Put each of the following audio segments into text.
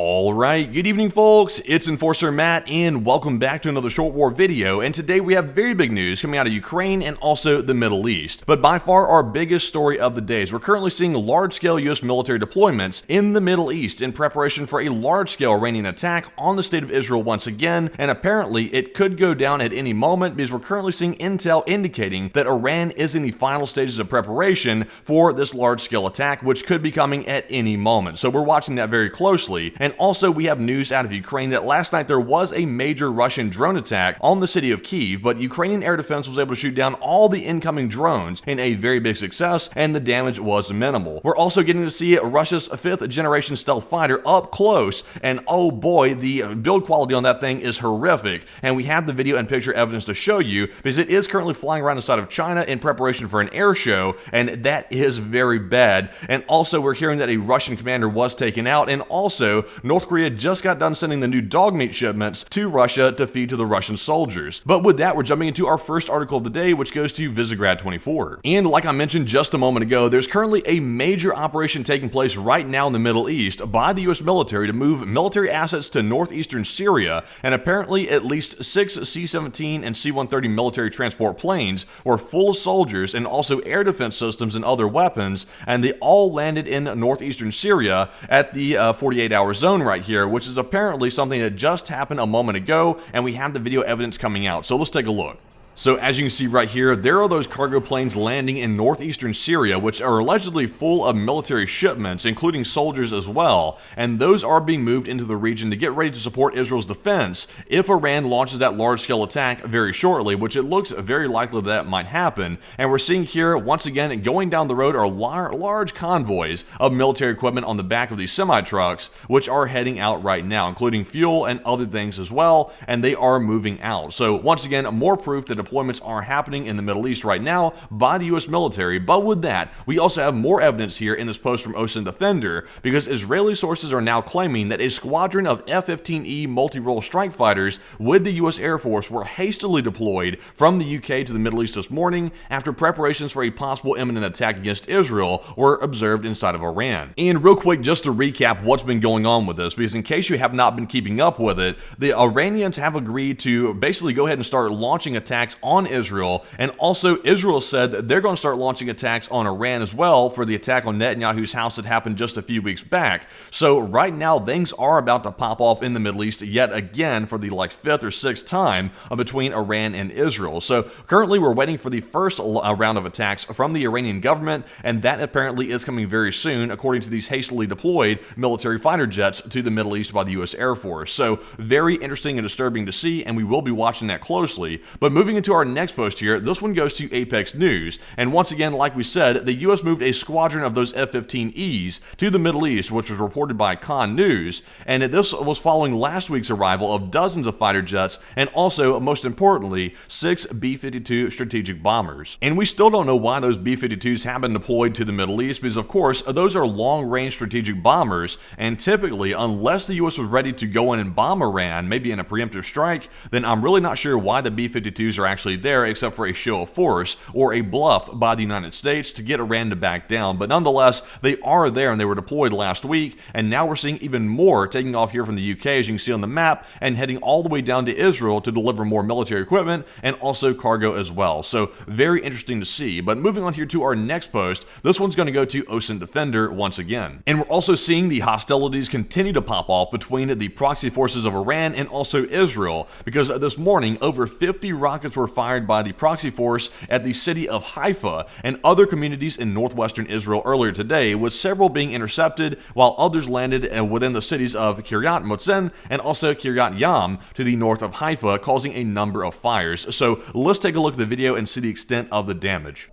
Alright, good evening folks, it's Enforcer Matt and welcome back to another short war video, and today we have very big news coming out of Ukraine and also the Middle East. But by far our biggest story of the day is we're currently seeing large-scale US military deployments in the Middle East in preparation for a large-scale Iranian attack on the state of Israel once again, and apparently it could go down at any moment because we're currently seeing intel indicating that Iran is in the final stages of preparation for this large-scale attack, which could be coming at any moment. So we're watching that very closely. And also we have news out of Ukraine that last night there was a major Russian drone attack on the city of Kyiv, but Ukrainian air defense was able to shoot down all the incoming drones in a very big success, and the damage was minimal. We're also getting to see Russia's 5th generation stealth fighter up close, and oh boy, the build quality on that thing is horrific, and we have the video and picture evidence to show you because it is currently flying around the side of China in preparation for an air show, and that is very bad. And also we're hearing that a Russian commander was taken out, and also North Korea just got done sending the new dog meat shipments to Russia to feed to the Russian soldiers. But with that, we're jumping into our first article of the day, which goes to Visegrad 24. And like I mentioned just a moment ago, there's currently a major operation taking place right now in the Middle East by the US military to move military assets to northeastern Syria, and apparently at least 6 C-17 and C-130 military transport planes were full of soldiers and also air defense systems and other weapons, and they all landed in northeastern Syria at the 48-hour zone right here, which is apparently something that just happened a moment ago, and we have the video evidence coming out. So let's take a look. So as you can see right here, there are those cargo planes landing in northeastern Syria, which are allegedly full of military shipments, including soldiers as well, and those are being moved into the region to get ready to support Israel's defense if Iran launches that large-scale attack very shortly, which it looks very likely that might happen. And we're seeing here, once again, going down the road are large convoys of military equipment on the back of these semi-trucks, which are heading out right now, including fuel and other things as well, and they are moving out. So once again, more proof that deployments are happening in the Middle East right now by the US military. But with that, we also have more evidence here in this post from Ocean Defender, because Israeli sources are now claiming that a squadron of F-15E multi-role strike fighters with the US Air Force were hastily deployed from the UK to the Middle East this morning after preparations for a possible imminent attack against Israel were observed inside of Iran. And real quick, just to recap what's been going on with this, because in case you have not been keeping up with it, the Iranians have agreed to basically go ahead and start launching attacks on Israel, and also Israel said that they're going to start launching attacks on Iran as well for the attack on Netanyahu's house that happened just a few weeks back. So right now things are about to pop off in the Middle East yet again for the 5th or 6th time between Iran and Israel. So currently we're waiting for the first round of attacks from the Iranian government, and that apparently is coming very soon according to these hastily deployed military fighter jets to the Middle East by the US Air Force. So very interesting and disturbing to see, and we will be watching that closely. But moving into our next post here, this one goes to Apex News, and once again, like we said, the US moved a squadron of those F-15Es to the Middle East, which was reported by Con News, and this was following last week's arrival of dozens of fighter jets and also, most importantly, 6 B-52 strategic bombers. And we still don't know why those B-52s have been deployed to the Middle East, because of course those are long-range strategic bombers, and typically unless the US was ready to go in and bomb Iran, maybe in a preemptive strike, then I'm really not sure why the B-52s are actually there except for a show of force or a bluff by the United States to get Iran to back down. But nonetheless, they are there and they were deployed last week, and now we're seeing even more taking off here from the UK, as you can see on the map, and heading all the way down to Israel to deliver more military equipment and also cargo as well. So very interesting to see. But moving on here to our next post, this one's going to go to Ocean Defender once again. And we're also seeing the hostilities continue to pop off between the proxy forces of Iran and also Israel, because this morning over 50 rockets were fired by the proxy force at the city of Haifa and other communities in northwestern Israel earlier today, with several being intercepted while others landed within the cities of Kiryat Motzen and also Kiryat Yam to the north of Haifa, causing a number of fires. So let's take a look at the video and see the extent of the damage.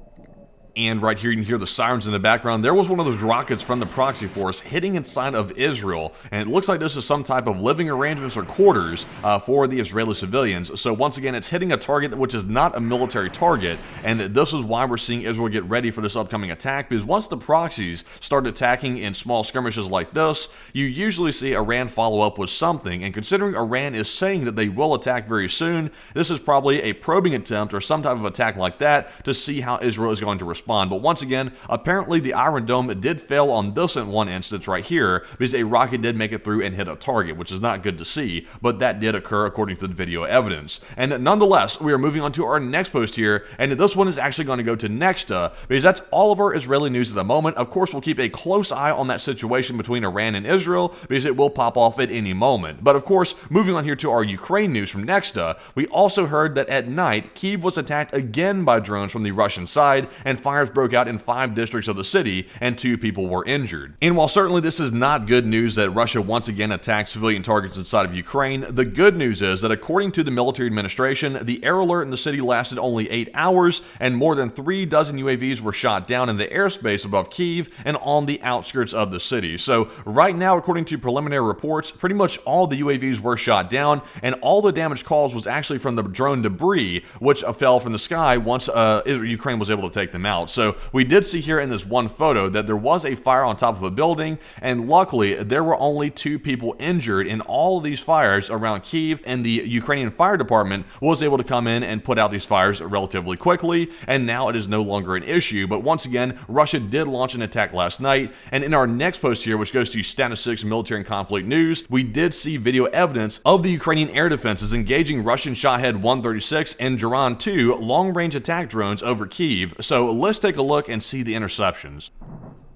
And right here you can hear the sirens in the background. There was one of those rockets from the proxy force hitting inside of Israel, and it looks like this is some type of living arrangements or quarters for the Israeli civilians. So once again, it's hitting a target which is not a military target, and this is why we're seeing Israel get ready for this upcoming attack, because once the proxies start attacking in small skirmishes like this, you usually see Iran follow up with something, and considering Iran is saying that they will attack very soon, this is probably a probing attempt or some type of attack like that to see how Israel is going to respond. respond. But once again, apparently the Iron Dome did fail on this one instance right here because a rocket did make it through and hit a target, which is not good to see, but that did occur according to the video evidence. And nonetheless, we are moving on to our next post here, and this one is actually going to go to Nexta because that's all of our Israeli news at the moment. Of course, we'll keep a close eye on that situation between Iran and Israel because it will pop off at any moment. But of course, moving on here to our Ukraine news from Nexta, we also heard that at night, Kyiv was attacked again by drones from the Russian side, and fires broke out in 5 districts of the city, and 2 people were injured. And while certainly this is not good news that Russia once again attacked civilian targets inside of Ukraine, the good news is that according to the military administration, the air alert in the city lasted only 8 hours, and more than 3 dozen UAVs were shot down in the airspace above Kyiv and on the outskirts of the city. So right now, according to preliminary reports, pretty much all the UAVs were shot down, and all the damage caused was actually from the drone debris, which fell from the sky once Ukraine was able to take them out. So we did see here in this one photo that there was a fire on top of a building, and luckily there were only 2 people injured in all of these fires around Kyiv, and the Ukrainian fire department was able to come in and put out these fires relatively quickly, and now it is no longer an issue. But once again, Russia did launch an attack last night, and in our next post here, which goes to Status 6 Military and Conflict News, we did see video evidence of the Ukrainian air defenses engaging Russian Shahed 136 and Jiran 2 long-range attack drones over Kyiv. So let's take a look and see the interceptions.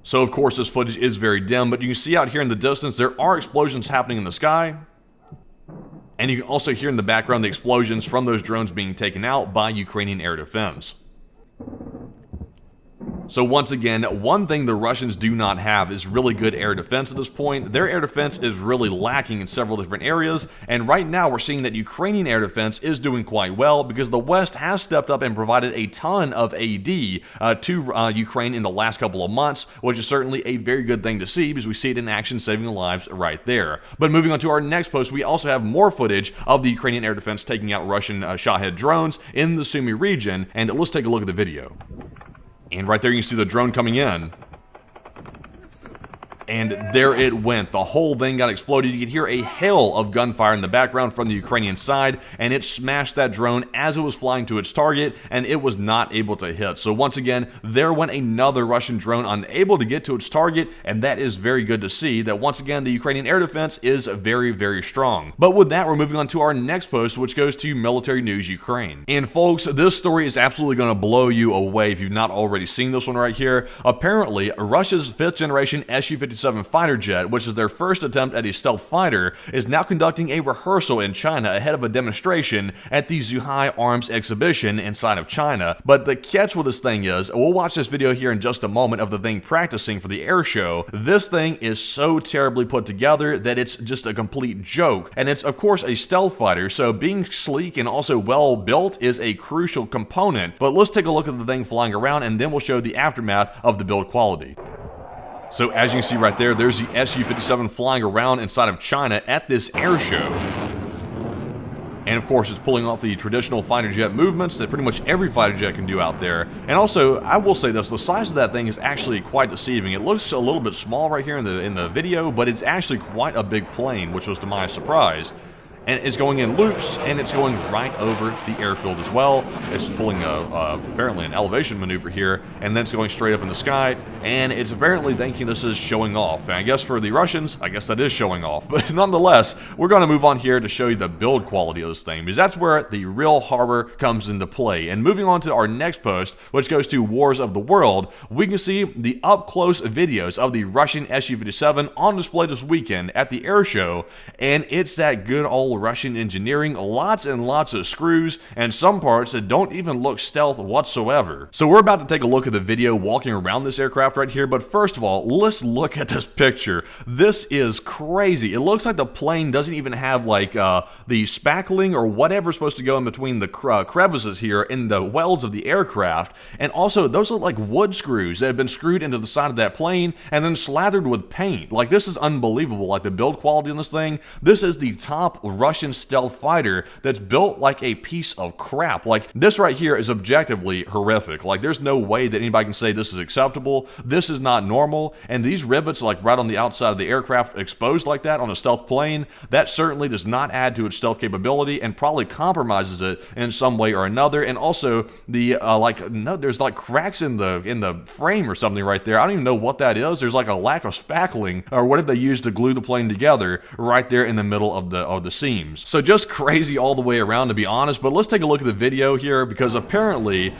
So of course this footage is very dim, but you can see out here in the distance there are explosions happening in the sky. And you can also hear in the background the explosions from those drones being taken out by Ukrainian air defense. So once again, one thing the Russians do not have is really good air defense at this point. Their air defense is really lacking in several different areas, and right now we're seeing that Ukrainian air defense is doing quite well because the West has stepped up and provided a ton of AD to Ukraine in the last couple of months, which is certainly a very good thing to see because we see it in action, saving lives right there. But moving on to our next post, we also have more footage of the Ukrainian air defense taking out Russian Shahed drones in the Sumy region, and let's take a look at the video. And right there you can see the drone coming in. And there it went. The whole thing got exploded. You could hear a hail of gunfire in the background from the Ukrainian side, and it smashed that drone as it was flying to its target, and it was not able to hit. So once again, there went another Russian drone unable to get to its target, and that is very good to see that once again the Ukrainian air defense is very, very strong. But with that, we're moving on to our next post, which goes to Military News Ukraine. And folks, this story is absolutely going to blow you away if you've not already seen this one right here. Apparently, Russia's 5th generation Su-57 fighter jet, which is their first attempt at a stealth fighter, is now conducting a rehearsal in China ahead of a demonstration at the Zhuhai Arms Exhibition inside of China. But the catch with this thing is, we'll watch this video here in just a moment of the thing practicing for the air show. This thing is so terribly put together that it's just a complete joke. And it's of course a stealth fighter, so being sleek and also well built is a crucial component. But let's take a look at the thing flying around, and then we'll show the aftermath of the build quality. So as you can see right there, there's the Su-57 flying around inside of China at this air show. And of course, it's pulling off the traditional fighter jet movements that pretty much every fighter jet can do out there. And also, I will say this, the size of that thing is actually quite deceiving. It looks a little bit small right here in the video, but it's actually quite a big plane, which was to my surprise. And it's going in loops, and it's going right over the airfield as well. It's pulling apparently an elevation maneuver here, and then it's going straight up in the sky, and it's apparently thinking this is showing off. And I guess for the Russians, I guess that is showing off. But nonetheless, we're going to move on here to show you the build quality of this thing, because that's where the real harbor comes into play. And moving on to our next post, which goes to Wars of the World, we can see the up-close videos of the Russian Su-57 on display this weekend at the air show, and it's that good old Russian engineering, lots and lots of screws, and some parts that don't even look stealth whatsoever. So we're about to take a look at the video walking around this aircraft right here, but first of all, let's look at this picture. This is crazy. It looks like the plane doesn't even have like the spackling or whatever's supposed to go in between the crevices here in the welds of the aircraft, and also those look like wood screws that have been screwed into the side of that plane and then slathered with paint. Like, this is unbelievable. Like, the build quality on this thing, this is the top Russian stealth fighter that's built like a piece of crap. Like, this right here is objectively horrific. Like, there's no way that anybody can say this is acceptable. This is not normal. And these rivets, like right on the outside of the aircraft, exposed like that on a stealth plane, that certainly does not add to its stealth capability and probably compromises it in some way or another. And also, the there's like cracks in the frame or something right there. I don't even know what that is. There's like a lack of spackling, or what if they used to glue the plane together right there in the middle of the seams. So just crazy all the way around, to be honest. But let's take a look at the video here, because apparently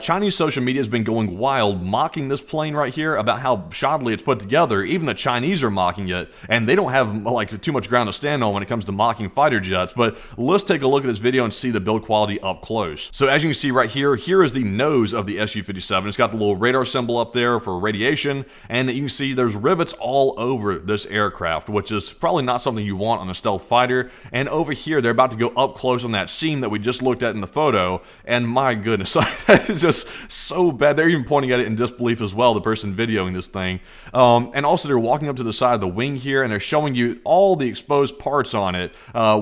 Chinese social media has been going wild mocking this plane right here about how shoddily it's put together. Even the Chinese are mocking it, and they don't have like too much ground to stand on when it comes to mocking fighter jets. But let's take a look at this video and see the build quality up close. So as you can see right here, here is the nose of the Su-57. It's got the little radar symbol up there for radiation, and you can see there's rivets all over this aircraft, which is probably not something you want on a stealth fighter. And over here, they're about to go up close on that seam that we just looked at in the photo, and my goodness, that is just so bad. They're even pointing at it in disbelief as well, the person videoing this thing. And also, they're walking up to the side of the wing here, and they're showing you all the exposed parts on it,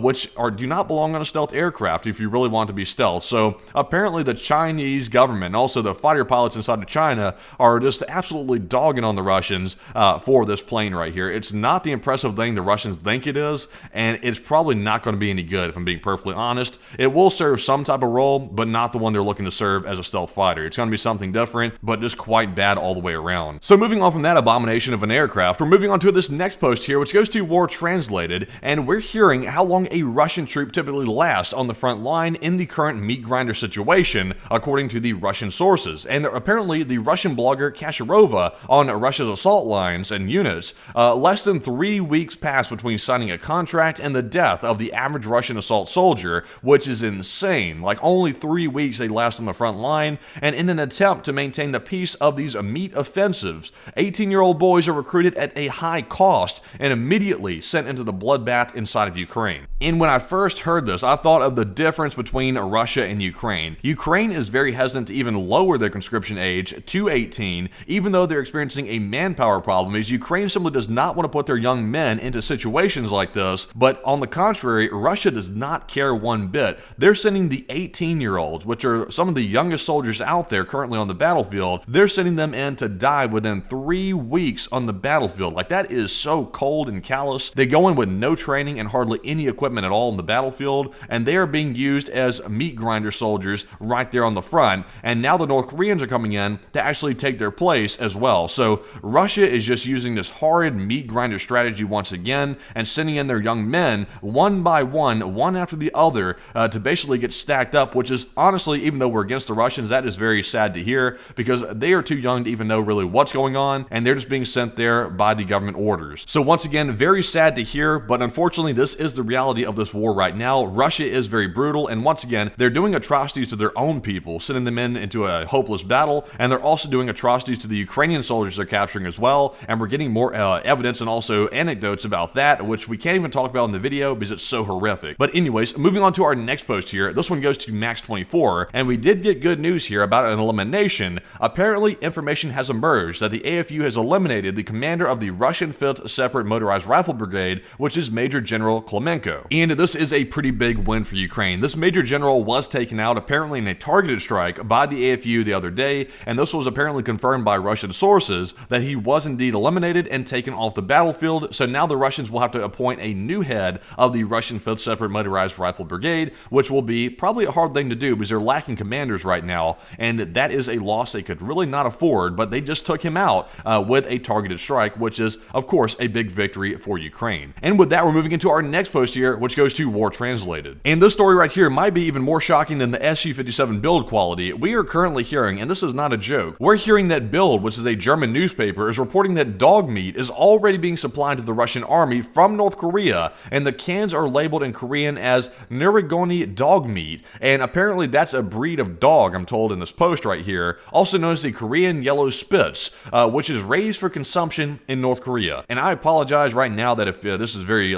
which do not belong on a stealth aircraft if you really want to be stealth. So apparently the Chinese government and also the fighter pilots inside of China are just absolutely dogging on the Russians for this plane right here. It's not the impressive thing the Russians think it is, and it's probably not going to be any good, if I'm being perfectly honest. It will serve some type of role, but not the one they're looking to serve as a stealth fighter. It's going to be something different, but just quite bad all the way around. So moving on from that abomination of an aircraft, we're moving on to this next post here, which goes to War Translated, and we're hearing how long a Russian troop typically lasts on the front line in the current meat grinder situation, according to the Russian sources. And apparently, the Russian blogger Kasharova on Russia's assault lines and units, less than 3 weeks passed between signing a contract and the death of the average Russian assault soldier, which is insane. Like, only 3 weeks they last on the front line, and in an attempt to maintain the peace of these meat offensives, 18-year-old boys are recruited at a high cost and immediately sent into the bloodbath inside of Ukraine. And when I first heard this, I thought of the difference between Russia and Ukraine. Ukraine is very hesitant to even lower their conscription age to 18, even though they're experiencing a manpower problem, as Ukraine simply does not want to put their young men into situations like this. But on the contrary, Russia does not care one bit. They're sending the 18-year-olds, which are some of the youngest soldiers out there currently on the battlefield, they're sending them in to die within 3 weeks on the battlefield. Like, that is so cold and callous. They go in with no training and hardly any equipment at all on the battlefield, and they are being used as meat grinder soldiers right there on the front. And now the North Koreans are coming in to actually take their place as well. So Russia is just using this horrid meat grinder strategy once again, and sending in their young men one by one after the other, to basically get stacked up, which is honestly, even though we're against the Russians, that is very sad to hear, because they are too young to even know really what's going on, and they're just being sent there by the government orders. So once again, very sad to hear, but unfortunately this is the reality of this war right now. Russia is very brutal, and once again, they're doing atrocities to their own people, sending them into a hopeless battle, and they're also doing atrocities to the Ukrainian soldiers they're capturing as well, and we're getting more evidence and also anecdotes about that, which we can't even talk about in the video because it's so horrific. But anyways, moving on to our next post here, this one goes to Max24, and we did get good news here about an elimination. Apparently, information has emerged that the AFU has eliminated the commander of the Russian 5th Separate Motorized Rifle Brigade, which is Major General Klemenko. And this is a pretty big win for Ukraine. This Major General was taken out apparently in a targeted strike by the AFU the other day, and this was apparently confirmed by Russian sources that he was indeed eliminated and taken off the battlefield. So now the Russians will have to appoint a new head of the Russian 5th Separate Motorized Rifle Brigade, which will be probably a hard thing to do because they're lacking commanders right now, and that is a loss they could really not afford, but they just took him out with a targeted strike, which is, of course, a big victory for Ukraine. And with that, we're moving into our next post here, which goes to War Translated. And this story right here might be even more shocking than the Su-57 build quality. We are currently hearing, and this is not a joke, we're hearing that Bild, which is a German newspaper, is reporting that dog meat is already being supplied to the Russian army from North Korea, and the cans are labeled in Korean as Nerigoni dog meat, and apparently that's a breed of dog, I'm told in this post right here, also known as the Korean Yellow Spitz, which is raised for consumption in North Korea. And I apologize right now that if this is very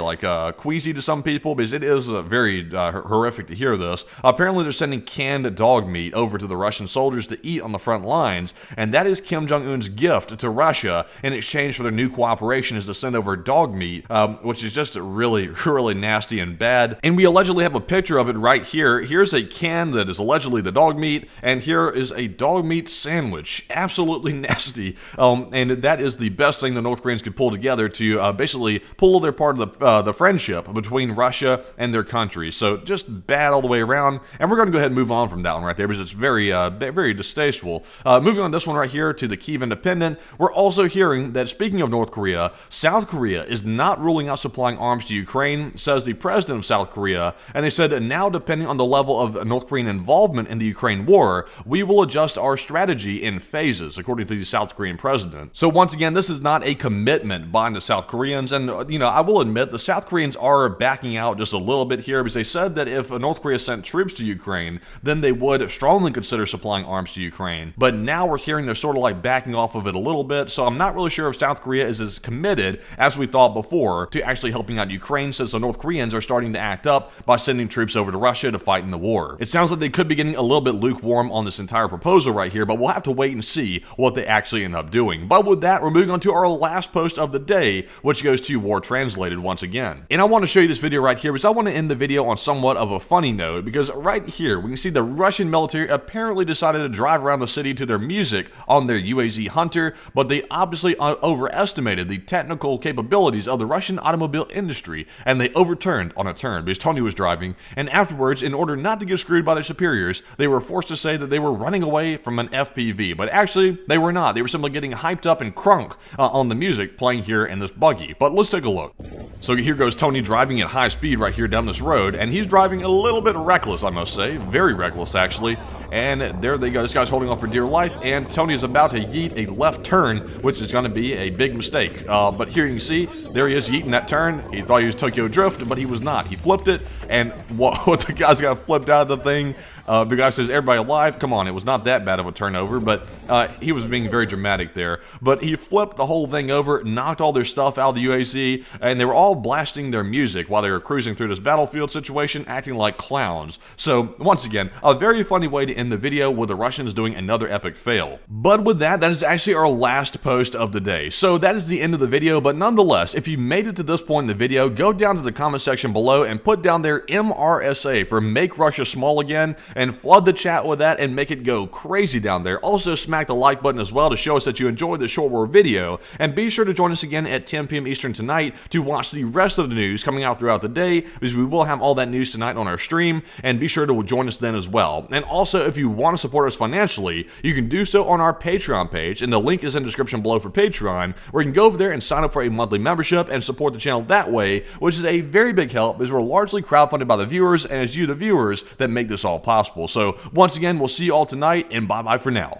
queasy to some people, because it is very horrific to hear this. Apparently they're sending canned dog meat over to the Russian soldiers to eat on the front lines, and that is Kim Jong-un's gift to Russia in exchange for their new cooperation, is to send over dog meat, which is just really, really nasty nasty and bad. And we allegedly have a picture of it right here. Here's a can that is allegedly the dog meat, and here is a dog meat sandwich. Absolutely nasty. And that is the best thing the North Koreans could pull together to basically pull their part of the friendship between Russia and their country. So just bad all the way around. And we're going to go ahead and move on from that one right there because it's very, very distasteful. Moving on this one right here to the Kyiv Independent, we're also hearing that, speaking of North Korea, South Korea is not ruling out supplying arms to Ukraine, says the president of South Korea. And they said, now depending on the level of North Korean involvement in the Ukraine war, we will adjust our strategy in phases, according to the South Korean president. So once again, this is not a commitment by the South Koreans. And, I will admit the South Koreans are backing out just a little bit here because they said that if North Korea sent troops to Ukraine, then they would strongly consider supplying arms to Ukraine. But now we're hearing they're sort of like backing off of it a little bit. So I'm not really sure if South Korea is as committed as we thought before to actually helping out Ukraine, since the North Koreans are starting to act up by sending troops over to Russia to fight in the war. It sounds like they could be getting a little bit lukewarm on this entire proposal right here, but we'll have to wait and see what they actually end up doing. But with that, we're moving on to our last post of the day, which goes to War Translated once again. And I want to show you this video right here because I want to end the video on somewhat of a funny note, because right here we can see the Russian military apparently decided to drive around the city to their music on their UAZ Hunter, but they obviously overestimated the technical capabilities of the Russian automobile industry, and they overturned on a turn because Tony was driving, and afterwards, in order not to get screwed by their superiors, they were forced to say that they were running away from an FPV, but actually they were not. They were simply getting hyped up and crunk on the music playing here in this buggy. But let's take a look. So here goes Tony driving at high speed right here down this road, and he's driving a little bit reckless, I must say. Very reckless, actually. And there they go. This guy's holding on for dear life, and Tony is about to yeet a left turn, which is going to be a big mistake. But here you can see, there he is yeeting that turn. He thought he was Tokyo Drift, but he was not. He flipped it, and what the guy's got flipped out of the thing. The guy says, everybody alive? Come on, it was not that bad of a turnover, but he was being very dramatic there. But he flipped the whole thing over, knocked all their stuff out of the UAZ, and they were all blasting their music while they were cruising through this battlefield situation, acting like clowns. So, once again, a very funny way to end the video with the Russians doing another epic fail. But with that, that is actually our last post of the day. So that is the end of the video, but nonetheless, if you made it to this point in the video, go down to the comment section below and put down their MRSA for Make Russia Small Again, and flood the chat with that and make it go crazy down there. Also, smack the like button as well to show us that you enjoyed the short war video, and be sure to join us again at 10 p.m. Eastern tonight to watch the rest of the news coming out throughout the day, because we will have all that news tonight on our stream, and be sure to join us then as well. And also, if you want to support us financially, you can do so on our Patreon page, and the link is in the description below for Patreon, where you can go over there and sign up for a monthly membership and support the channel that way, which is a very big help, as we're largely crowdfunded by the viewers, and it's you, the viewers, that make this all possible. So once again, we'll see you all tonight, and bye-bye for now.